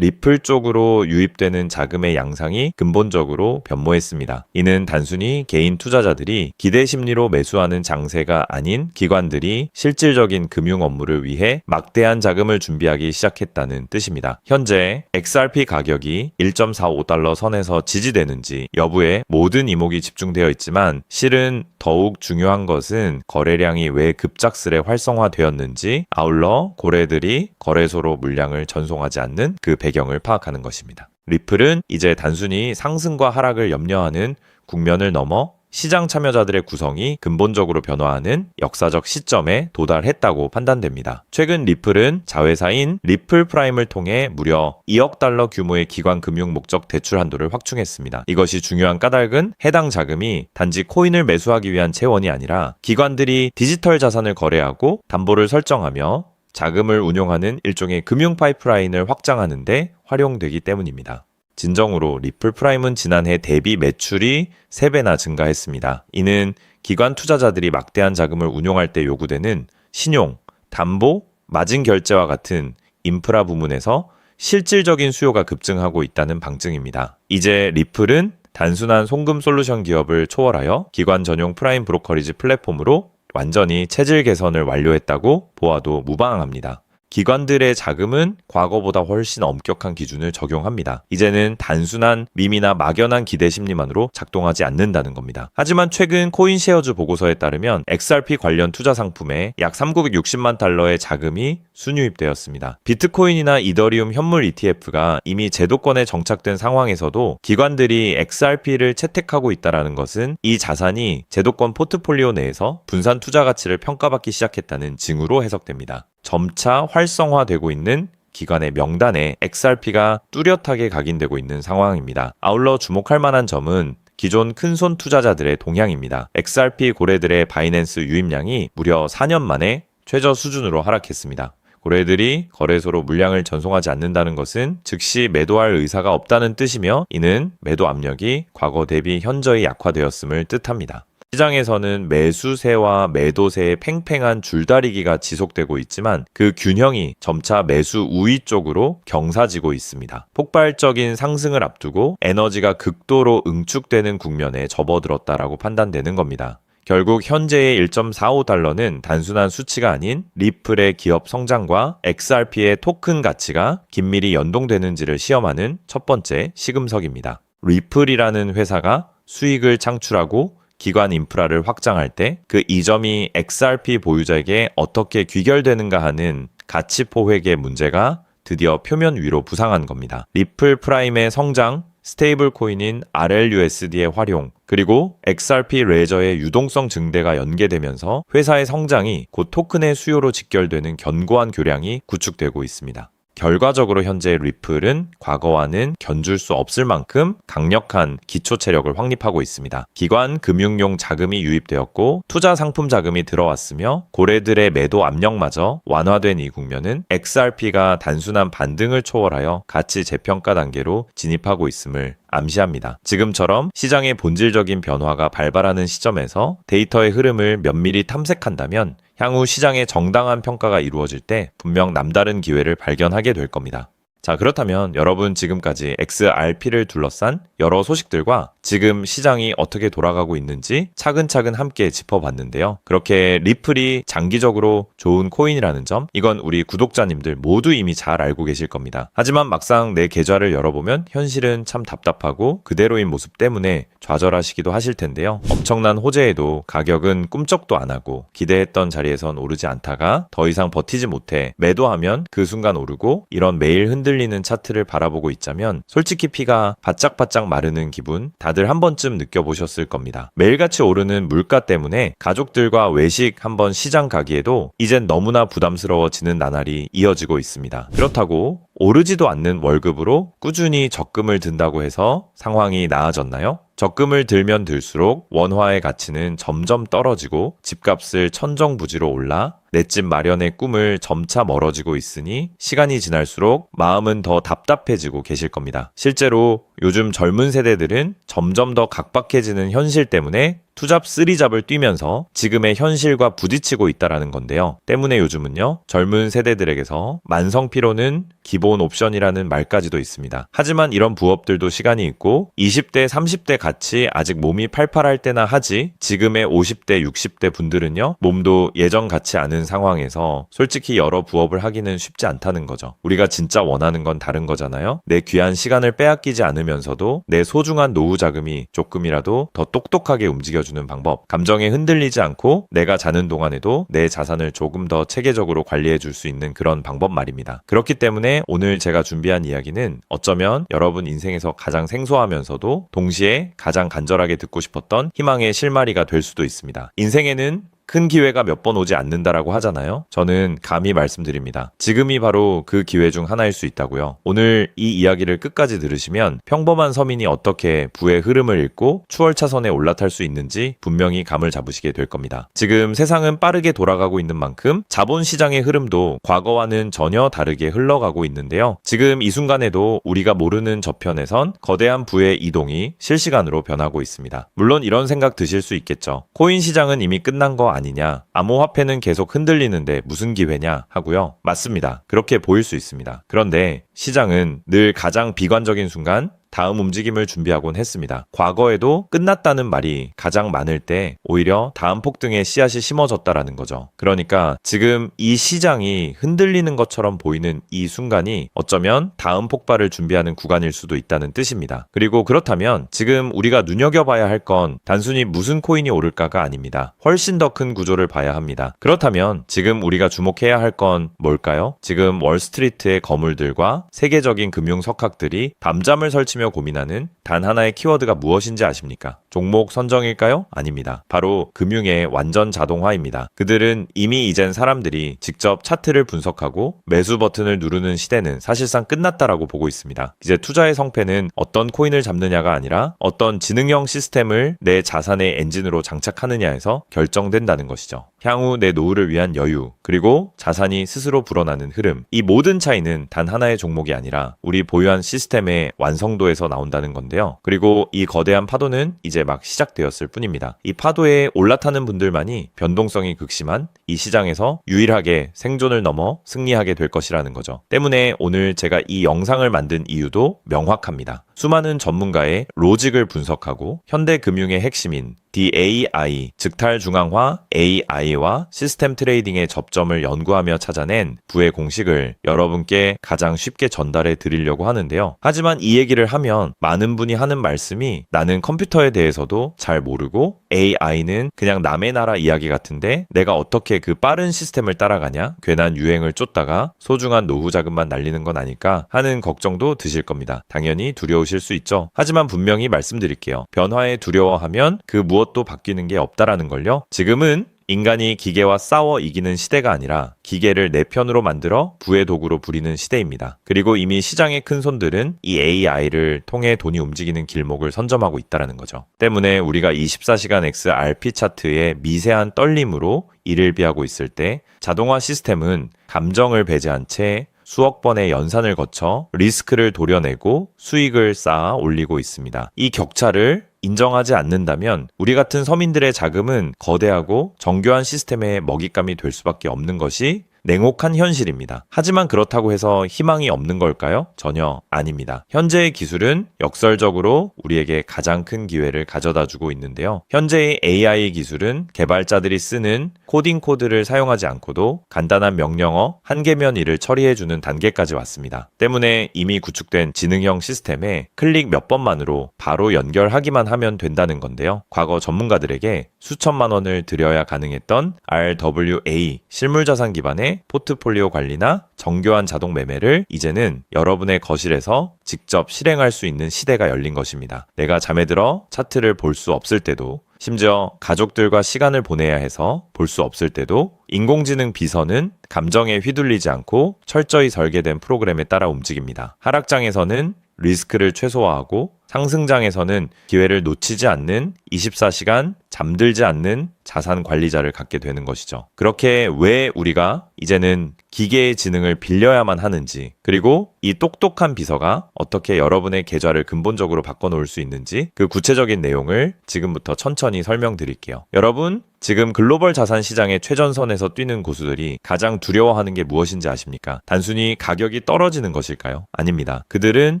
리플 쪽으로 유입되는 자금의 양상이 근본적으로 변모했습니다. 이는 단순히 개인 투자자들이 기대 심리로 매수하는 장세가 아닌 기관들이 실질적인 금융 업무를 위해 막대한 자금을 준비하기 시작했다는 뜻입니다. 현재 XRP 가격이 1.45달러 선에서 지지되는지 여부에 모든 이목이 집중되어 있지만 실은 더욱 중요한 것은 거래량이 왜 급작스레 활성화되었는지, 아울러 고래들이 거래소로 물량을 전송하지 않는 그 배경을 파악하는 것입니다. 리플은 이제 단순히 상승과 하락을 염려하는 국면을 넘어 시장 참여자들의 구성이 근본적으로 변화하는 역사적 시점에 도달했다고 판단됩니다. 최근 리플은 자회사인 리플 프라임을 통해 무려 2억 달러 규모의 기관 금융 목적 대출 한도를 확충했습니다. 이것이 중요한 까닭은 해당 자금이 단지 코인을 매수하기 위한 채원이 아니라 기관들이 디지털 자산을 거래하고 담보를 설정하며 자금을 운용하는 일종의 금융 파이프라인을 확장하는 데 활용되기 때문입니다. 진정으로 리플 프라임은 지난해 대비 매출이 3배나 증가했습니다. 이는 기관 투자자들이 막대한 자금을 운용할 때 요구되는 신용, 담보, 마진 결제와 같은 인프라 부문에서 실질적인 수요가 급증하고 있다는 방증입니다. 이제 리플은 단순한 송금 솔루션 기업을 초월하여 기관 전용 프라임 브로커리지 플랫폼으로 완전히 체질 개선을 완료했다고 보아도 무방합니다. 기관들의 자금은 과거보다 훨씬 엄격한 기준을 적용합니다. 이제는 단순한 밈이나 막연한 기대 심리만으로 작동하지 않는다는 겁니다. 하지만 최근 코인쉐어즈 보고서에 따르면 XRP 관련 투자 상품에 약 3,960만 달러의 자금이 순유입되었습니다. 비트코인이나 이더리움 현물 ETF가 이미 제도권에 정착된 상황에서도 기관들이 XRP를 채택하고 있다는 것은 이 자산이 제도권 포트폴리오 내에서 분산 투자 가치를 평가받기 시작했다는 징후로 해석됩니다. 점차 활성화되고 있는 기관의 명단에 XRP가 뚜렷하게 각인되고 있는 상황입니다. 아울러 주목할 만한 점은 기존 큰손 투자자들의 동향입니다. XRP 고래들의 바이낸스 유입량이 무려 4년 만에 최저 수준으로 하락했습니다. 고래들이 거래소로 물량을 전송하지 않는다는 것은 즉시 매도할 의사가 없다는 뜻이며 이는 매도 압력이 과거 대비 현저히 약화되었음을 뜻합니다. 시장에서는 매수세와 매도세의 팽팽한 줄다리기가 지속되고 있지만 그 균형이 점차 매수 우위 쪽으로 경사지고 있습니다. 폭발적인 상승을 앞두고 에너지가 극도로 응축되는 국면에 접어들었다라고 판단되는 겁니다. 결국 현재의 1.45달러는 단순한 수치가 아닌 리플의 기업 성장과 XRP의 토큰 가치가 긴밀히 연동되는지를 시험하는 첫 번째 시금석입니다. 리플이라는 회사가 수익을 창출하고 기관 인프라를 확장할 때 그 이점이 XRP 보유자에게 어떻게 귀결되는가 하는 가치 포획의 문제가 드디어 표면 위로 부상한 겁니다. 리플 프라임의 성장, 스테이블 코인인 RLUSD의 활용, 그리고 XRP 레저의 유동성 증대가 연계되면서 회사의 성장이 곧 토큰의 수요로 직결되는 견고한 교량이 구축되고 있습니다. 결과적으로 현재 리플은 과거와는 견줄 수 없을 만큼 강력한 기초 체력을 확립하고 있습니다. 기관 금융용 자금이 유입되었고 투자 상품 자금이 들어왔으며 고래들의 매도 압력마저 완화된 이 국면은 XRP가 단순한 반등을 초월하여 가치 재평가 단계로 진입하고 있음을 암시합니다. 지금처럼 시장의 본질적인 변화가 발발하는 시점에서 데이터의 흐름을 면밀히 탐색한다면 향후 시장의 정당한 평가가 이루어질 때 분명 남다른 기회를 발견하게 될 겁니다. 자, 그렇다면 여러분 지금까지 XRP를 둘러싼 여러 소식들과 지금 시장이 어떻게 돌아가고 있는지 차근차근 함께 짚어봤는데요. 그렇게 리플이 장기적으로 좋은 코인이라는 점, 이건 우리 구독자님들 모두 이미 잘 알고 계실 겁니다. 하지만 막상 내 계좌를 열어보면 현실은 참 답답하고 그대로인 모습 때문에 좌절하시기도 하실 텐데요. 엄청난 호재에도 가격은 꿈쩍도 안 하고 기대했던 자리에선 오르지 않다가 더 이상 버티지 못해 매도하면 그 순간 오르고 이런 매일 흔들리는 차트를 바라보고 있자면 솔직히 피가 바짝바짝 마르는 기분 다들 한 번쯤 느껴보셨을 겁니다. 매일같이 오르는 물가 때문에 가족들과 외식 한번 시장 가기에도 이젠 너무나 부담스러워지는 나날이 이어지고 있습니다. 그렇다고 오르지도 않는 월급으로 꾸준히 적금을 든다고 해서 상황이 나아졌나요? 적금을 들면 들수록 원화의 가치는 점점 떨어지고 집값을 천정부지로 올라 내 집 마련의 꿈을 점차 멀어지고 있으니 시간이 지날수록 마음은 더 답답해지고 계실 겁니다. 실제로 요즘 젊은 세대들은 점점 더 각박해지는 현실 때문에 투잡 쓰리잡을 뛰면서 지금의 현실과 부딪히고 있다라는 건데요. 때문에 요즘은요, 젊은 세대들에게서 만성 피로는 기본 옵션이라는 말까지도 있습니다. 하지만 이런 부업들도 시간이 있고 20대, 30대 같이 아직 몸이 팔팔할 때나 하지, 지금의 50대, 60대 분들은요, 몸도 예전 같지 않은 상황에서 솔직히 여러 부업을 하기는 쉽지 않다는 거죠. 우리가 진짜 원하는 건 다른 거잖아요. 내 귀한 시간을 빼앗기지 않으면서도 내 소중한 노후 자금이 조금이라도 더 똑똑하게 움직여주는 방법, 감정에 흔들리지 않고 내가 자는 동안에도 내 자산을 조금 더 체계적으로 관리해 줄 수 있는 그런 방법 말입니다. 그렇기 때문에 오늘 제가 준비한 이야기는 어쩌면 여러분 인생에서 가장 생소하면서도 동시에 가장 간절하게 듣고 싶었던 희망의 실마리가 될 수도 있습니다. 인생에는 큰 기회가 몇 번 오지 않는다라고 하잖아요. 저는 감히 말씀드립니다. 지금이 바로 그 기회 중 하나일 수 있다고요. 오늘 이 이야기를 끝까지 들으시면 평범한 서민이 어떻게 부의 흐름을 읽고 추월차선에 올라탈 수 있는지 분명히 감을 잡으시게 될 겁니다. 지금 세상은 빠르게 돌아가고 있는 만큼 자본시장의 흐름도 과거와는 전혀 다르게 흘러가고 있는데요. 지금 이 순간에도 우리가 모르는 저편에선 거대한 부의 이동이 실시간으로 변하고 있습니다. 물론 이런 생각 드실 수 있겠죠. 코인 시장은 이미 끝난 거 아니냐, 암호화폐는 계속 흔들리는데 무슨 기회냐 하고요. 맞습니다. 그렇게 보일 수 있습니다. 그런데 시장은 늘 가장 비관적인 순간 다음 움직임을 준비하곤 했습니다. 과거에도 끝났다는 말이 가장 많을 때 오히려 다음 폭등의 씨앗이 심어졌다라는 거죠. 그러니까 지금 이 시장이 흔들리는 것처럼 보이는 이 순간이 어쩌면 다음 폭발을 준비하는 구간일 수도 있다는 뜻입니다. 그리고 그렇다면 지금 우리가 눈여겨봐야 할 건 단순히 무슨 코인이 오를까가 아닙니다. 훨씬 더 큰 구조를 봐야 합니다. 그렇다면 지금 우리가 주목해야 할 건 뭘까요? 지금 월스트리트의 거물들과 세계적인 금융 석학들이 밤잠을 설치며 고민하는 단 하나의 키워드가 무엇인지 아십니까? 종목 선정일까요? 아닙니다. 바로 금융의 완전 자동화입니다. 그들은 이미 이젠 사람들이 직접 차트를 분석하고 매수 버튼을 누르는 시대는 사실상 끝났다라고 보고 있습니다. 이제 투자의 성패는 어떤 코인을 잡느냐가 아니라 어떤 지능형 시스템을 내 자산의 엔진으로 장착하느냐에서 결정된다는 것이죠. 향후 내 노후를 위한 여유, 그리고 자산이 스스로 불어나는 흐름, 이 모든 차이는 단 하나의 종목이 아니라 우리 보유한 시스템의 완성도에서 나온다는 건데요. 그리고 이 거대한 파도는 이제 막 시작되었을 뿐입니다. 이 파도에 올라타는 분들만이 변동성이 극심한 이 시장에서 유일하게 생존을 넘어 승리하게 될 것이라는 거죠. 때문에 오늘 제가 이 영상을 만든 이유도 명확합니다. 수많은 전문가의 로직을 분석하고 현대 금융의 핵심인 DAI, 즉탈중앙화 AI와 시스템 트레이딩의 접점을 연구하며 찾아낸 부의 공식을 여러분께 가장 쉽게 전달해 드리려고 하는데요. 하지만 이 얘기를 하면 많은 분이 하는 말씀이 나는 컴퓨터에 대해서도 잘 모르고 AI는 그냥 남의 나라 이야기 같은데 내가 어떻게 그 빠른 시스템을 따라가냐? 괜한 유행을 쫓다가 소중한 노후 자금만 날리는 건 아닐까 하는 걱정도 드실 겁니다. 당연히 두려우실 수 있죠. 하지만 분명히 말씀드릴게요. 변화에 두려워하면 그 무엇도 바뀌는 게 없다라는 걸요. 지금은 인간이 기계와 싸워 이기는 시대가 아니라 기계를 내 편으로 만들어 부의 도구로 부리는 시대입니다. 그리고 이미 시장의 큰 손들은 이 AI를 통해 돈이 움직이는 길목을 선점하고 있다는 거죠. 때문에 우리가 24시간 XRP 차트의 미세한 떨림으로 이를 비하고 있을 때 자동화 시스템은 감정을 배제한 채 수억 번의 연산을 거쳐 리스크를 도려내고 수익을 쌓아 올리고 있습니다. 이 격차를 인정하지 않는다면 우리 같은 서민들의 자금은 거대하고 정교한 시스템의 먹잇감이 될 수밖에 없는 것이 냉혹한 현실입니다. 하지만 그렇다고 해서 희망이 없는 걸까요? 전혀 아닙니다. 현재의 기술은 역설적으로 우리에게 가장 큰 기회를 가져다주고 있는데요. 현재의 AI 기술은 개발자들이 쓰는 코딩 코드를 사용하지 않고도 간단한 명령어 한 개면 일을 처리해주는 단계까지 왔습니다. 때문에 이미 구축된 지능형 시스템에 클릭 몇 번만으로 바로 연결하기만 하면 된다는 건데요. 과거 전문가들에게 수천만 원을 들여야 가능했던 RWA 실물자산 기반의 포트폴리오 관리나 정교한 자동 매매를 이제는 여러분의 거실에서 직접 실행할 수 있는 시대가 열린 것입니다. 내가 잠에 들어 차트를 볼 수 없을 때도, 심지어 가족들과 시간을 보내야 해서 볼 수 없을 때도 인공지능 비서는 감정에 휘둘리지 않고 철저히 설계된 프로그램에 따라 움직입니다. 하락장에서는 리스크를 최소화하고 상승장에서는 기회를 놓치지 않는 24시간 잠들지 않는 자산 관리자를 갖게 되는 것이죠. 그렇게 왜 우리가 이제는 기계의 지능을 빌려야만 하는지, 그리고 이 똑똑한 비서가 어떻게 여러분의 계좌를 근본적으로 바꿔놓을 수 있는지 그 구체적인 내용을 지금부터 천천히 설명드릴게요. 여러분, 지금 글로벌 자산 시장의 최전선에서 뛰는 고수들이 가장 두려워하는 게 무엇인지 아십니까? 단순히 가격이 떨어지는 것일까요? 아닙니다. 그들은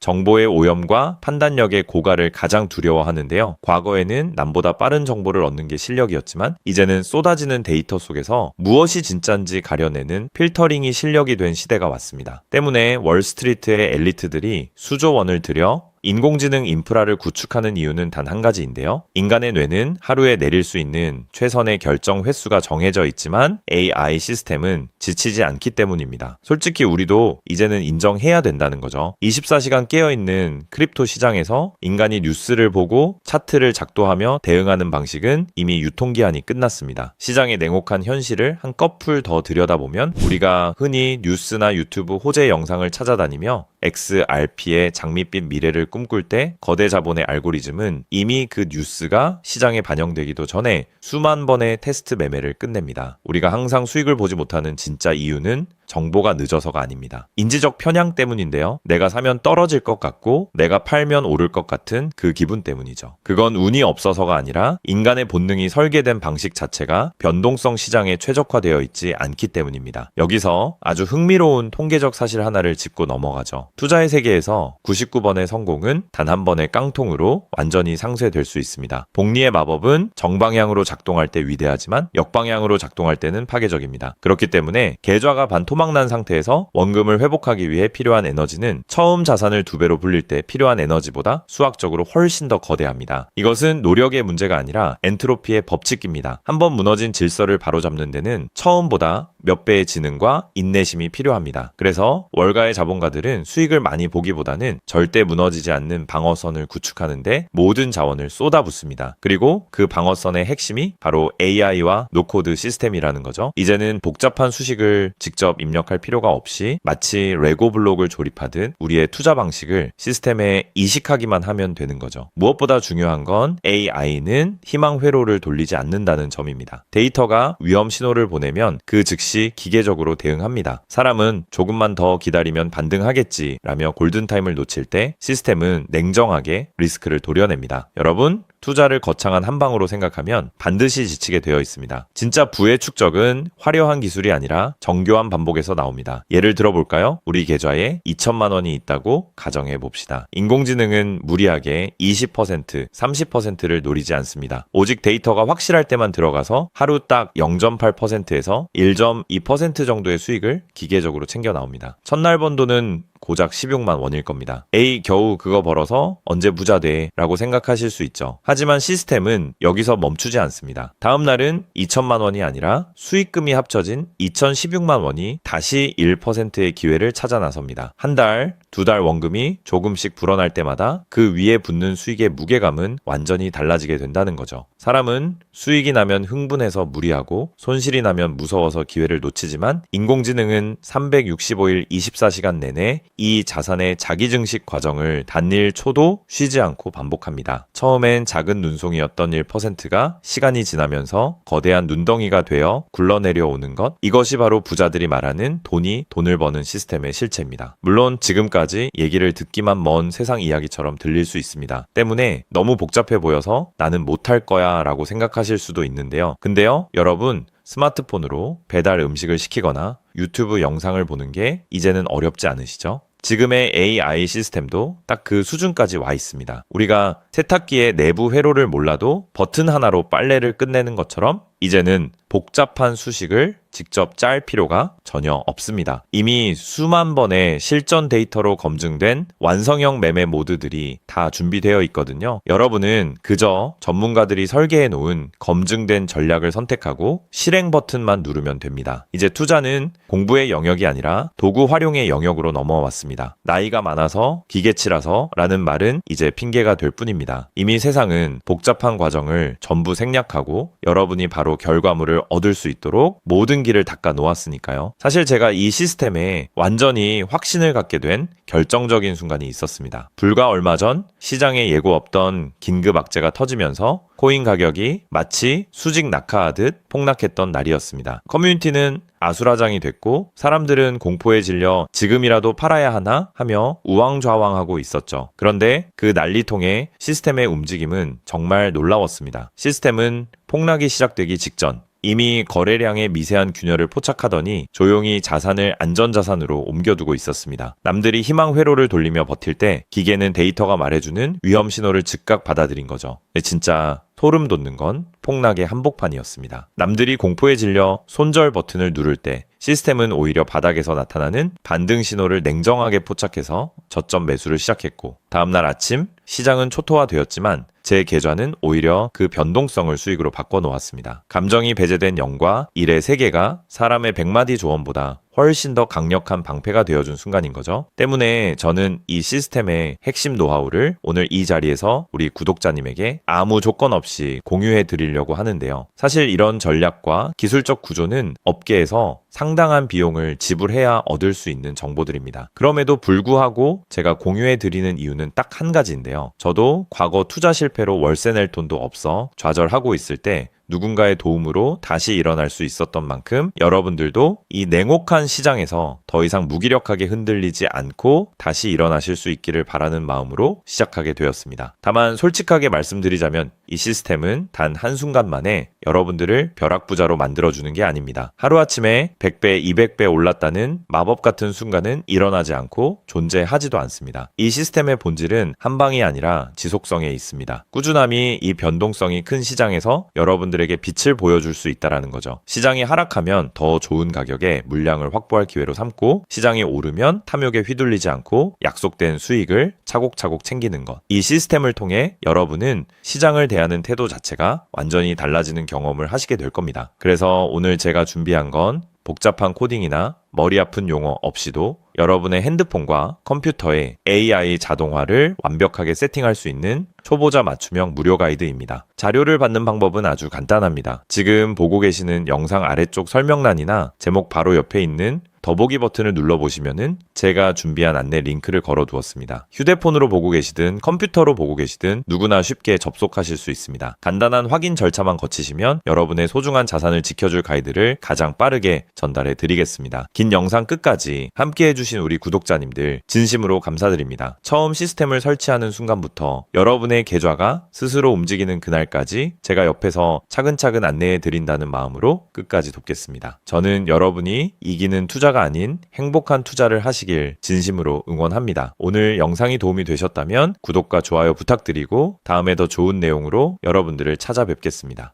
정보의 오염과 판단력의 고갈을 가장 두려워하는데요. 과거에는 남보다 빠른 정보를 얻는 게 실력이었지만 이제는 쏟아지는 데이터 속에서 무엇이 진짜인지 가려내는 필터링이 실력이 된 시대가 왔습니다. 때문에 월스트리트의 엘리트들이 수조 원을 들여 인공지능 인프라를 구축하는 이유는 단 한 가지인데요. 인간의 뇌는 하루에 내릴 수 있는 최선의 결정 횟수가 정해져 있지만 AI 시스템은 지치지 않기 때문입니다. 솔직히 우리도 이제는 인정해야 된다는 거죠. 24시간 깨어있는 크립토 시장에서 인간이 뉴스를 보고 차트를 작도하며 대응하는 방식은 이미 유통기한이 끝났습니다. 시장의 냉혹한 현실을 한꺼풀 더 들여다보면 우리가 흔히 뉴스나 유튜브 호재 영상을 찾아다니며 XRP의 장밋빛 미래를 꿈꿀 때 거대 자본의 알고리즘은 이미 그 뉴스가 시장에 반영되기도 전에 수만 번의 테스트 매매를 끝냅니다. 우리가 항상 수익을 보지 못하는 진짜 이유는 정보가 늦어서가 아닙니다. 인지적 편향 때문인데요. 내가 사면 떨어질 것 같고 내가 팔면 오를 것 같은 그 기분 때문이죠. 그건 운이 없어서가 아니라 인간의 본능이 설계된 방식 자체가 변동성 시장에 최적화되어 있지 않기 때문입니다. 여기서 아주 흥미로운 통계적 사실 하나를 짚고 넘어가죠. 투자의 세계에서 99번의 성공은 단 한 번의 깡통으로 완전히 상쇄될 수 있습니다. 복리의 마법은 정방향으로 작동할 때 위대하지만 역방향으로 작동할 때는 파괴적입니다. 그렇기 때문에 계좌가 반토막난 상태에서 원금을 회복하기 위해 필요한 에너지는 처음 자산을 2배로 불릴 때 필요한 에너지보다 수학적으로 훨씬 더 거대합니다. 이것은 노력의 문제가 아니라 엔트로피의 법칙입니다. 한번 무너진 질서를 바로잡는 데는 처음보다 몇 배의 지능과 인내심이 필요합니다. 그래서 월가의 자본가들은 수익을 많이 보기보다는 절대 무너지지 않는 방어선을 구축하는데 모든 자원을 쏟아붓습니다. 그리고 그 방어선의 핵심이 바로 AI와 노코드 시스템이라는 거죠. 이제는 복잡한 수식을 직접 입력할 필요가 없이 마치 레고 블록을 조립하듯 우리의 투자 방식을 시스템에 이식하기만 하면 되는 거죠. 무엇보다 중요한 건 AI는 희망 회로를 돌리지 않는다는 점입니다. 데이터가 위험 신호를 보내면 그 즉시 기계적으로 대응합니다. 사람은 조금만 더 기다리면 반등하겠지 라며 골든타임을 놓칠 때 시스템은 냉정하게 리스크를 도려냅니다. 여러분, 투자를 거창한 한 방으로 생각하면 반드시 지치게 되어 있습니다. 진짜 부의 축적은 화려한 기술이 아니라 정교한 반복에서 나옵니다. 예를 들어볼까요? 우리 계좌에 2천만 원이 있다고 가정해 봅시다. 인공지능은 무리하게 20%, 30%를 노리지 않습니다. 오직 데이터가 확실할 때만 들어가서 하루 딱 0.8%에서 1.2% 정도의 수익을 기계적으로 챙겨 나옵니다. 첫날 번 돈은 고작 16만 원일 겁니다. 에이, 겨우 그거 벌어서 언제 부자 돼? 라고 생각하실 수 있죠. 하지만 시스템은 여기서 멈추지 않습니다. 다음 날은 2천만 원이 아니라 수익금이 합쳐진 2,016만 원이 다시 1%의 기회를 찾아 나섭니다. 한 달, 2달 원금이 조금씩 불어날 때마다 그 위에 붙는 수익의 무게감은 완전히 달라지게 된다는 거죠. 사람은 수익이 나면 흥분해서 무리하고 손실이 나면 무서워서 기회를 놓치지만 인공지능은 365일 24시간 내내 이 자산의 자기증식 과정을 단일 초도 쉬지 않고 반복합니다. 처음엔 작은 눈송이였던 1%가 시간이 지나면서 거대한 눈덩이가 되어 굴러내려오는 것, 이것이 바로 부자들이 말하는 돈을 버는 시스템의 실체입니다. 물론 지금까지 얘기를 듣기만 먼 세상 이야기처럼 들릴 수 있습니다. 때문에 너무 복잡해 보여서 나는 못할 거야 라고 생각하실 수도 있는데요. 근데요, 여러분, 스마트폰으로 배달 음식을 시키거나 유튜브 영상을 보는 게 이제는 어렵지 않으시죠? 지금의 AI 시스템도 딱 그 수준까지 와 있습니다. 우리가 세탁기의 내부 회로를 몰라도 버튼 하나로 빨래를 끝내는 것처럼 이제는 복잡한 수식을 직접 짤 필요가 전혀 없습니다. 이미 수만 번의 실전 데이터로 검증된 완성형 매매 모드들이 다 준비되어 있거든요. 여러분은 그저 전문가들이 설계해 놓은 검증된 전략을 선택하고 실행 버튼만 누르면 됩니다. 이제 투자는 공부의 영역이 아니라 도구 활용의 영역으로 넘어왔습니다. 나이가 많아서 기계치라서 라는 말은 이제 핑계가 될 뿐입니다. 이미 세상은 복잡한 과정을 전부 생략하고 여러분이 바로 결과물을 얻을 수 있도록 모든 길을 닦아 놓았으니까요. 사실 제가 이 시스템에 완전히 확신을 갖게 된 결정적인 순간이 있었습니다. 불과 얼마 전 시장에 예고 없던 긴급 악재가 터지면서 코인 가격이 마치 수직 낙하하듯 폭락했던 날이었습니다. 커뮤니티는 아수라장이 됐고 사람들은 공포에 질려 지금이라도 팔아야 하나 하며 우왕좌왕하고 있었죠. 그런데 그 난리통의 시스템의 움직임은 정말 놀라웠습니다. 시스템은 폭락이 시작되기 직전 이미 거래량의 미세한 균열을 포착하더니 조용히 자산을 안전자산으로 옮겨두고 있었습니다. 남들이 희망 회로를 돌리며 버틸 때 기계는 데이터가 말해주는 위험 신호를 즉각 받아들인 거죠. 진짜 소름 돋는 건 폭락의 한복판이었습니다. 남들이 공포에 질려 손절 버튼을 누를 때 시스템은 오히려 바닥에서 나타나는 반등 신호를 냉정하게 포착해서 저점 매수를 시작했고 다음날 아침 시장은 초토화되었지만 제 계좌는 오히려 그 변동성을 수익으로 바꿔놓았습니다. 감정이 배제된 0과 1의 세계가 사람의 100마디 조언보다 훨씬 더 강력한 방패가 되어준 순간인 거죠. 때문에 저는 이 시스템의 핵심 노하우를 오늘 이 자리에서 우리 구독자님에게 아무 조건 없이 공유해 드리려고 하는데요. 사실 이런 전략과 기술적 구조는 업계에서 상당한 비용을 지불해야 얻을 수 있는 정보들입니다. 그럼에도 불구하고 제가 공유해 드리는 이유는 딱 한 가지인데요. 저도 과거 투자 실패로 월세 낼 돈도 없어 좌절하고 있을 때 누군가의 도움으로 다시 일어날 수 있었던 만큼 여러분들도 이 냉혹한 시장에서 더 이상 무기력하게 흔들리지 않고 다시 일어나실 수 있기를 바라는 마음으로 시작하게 되었습니다. 다만 솔직하게 말씀드리자면 이 시스템은 단 한순간 만에 여러분들을 벼락부자로 만들어주는 게 아닙니다. 하루아침에 100배, 200배 올랐다는 마법 같은 순간은 일어나지 않고 존재하지도 않습니다. 이 시스템의 본질은 한 방이 아니라 지속성에 있습니다. 꾸준함이 이 변동성이 큰 시장에서 여러분들에게 빛을 보여줄 수 있다는 거죠. 시장이 하락하면 더 좋은 가격에 물량을 확보할 기회로 삼고 시장이 오르면 탐욕에 휘둘리지 않고 약속된 수익을 차곡차곡 챙기는 것. 이 시스템을 통해 여러분은 시장을 대하는 태도 자체가 완전히 달라지는 경험을 하시게 될 겁니다. 그래서 오늘 제가 준비한 건 복잡한 코딩이나 머리 아픈 용어 없이도 여러분의 핸드폰과 컴퓨터에 AI 자동화를 완벽하게 세팅할 수 있는 초보자 맞춤형 무료 가이드입니다. 자료를 받는 방법은 아주 간단합니다. 지금 보고 계시는 영상 아래쪽 설명란이나 제목 바로 옆에 있는 더보기 버튼을 눌러보시면은 제가 준비한 안내 링크를 걸어두었습니다. 휴대폰으로 보고 계시든 컴퓨터로 보고 계시든 누구나 쉽게 접속하실 수 있습니다. 간단한 확인 절차만 거치시면 여러분의 소중한 자산을 지켜줄 가이드를 가장 빠르게 전달해 드리겠습니다. 긴 영상 끝까지 함께 해주신 우리 구독자님들 진심으로 감사드립니다. 처음 시스템을 설치하는 순간부터 여러분의 계좌가 스스로 움직이는 그날까지 제가 옆에서 차근차근 안내해 드린다는 마음으로 끝까지 돕겠습니다. 저는 여러분이 이기는 투자가 아닌 행복한 투자를 하시길 진심으로 응원합니다. 오늘 영상이 도움이 되셨다면 구독과 좋아요 부탁드리고 다음에 더 좋은 내용으로 여러분들을 찾아뵙겠습니다.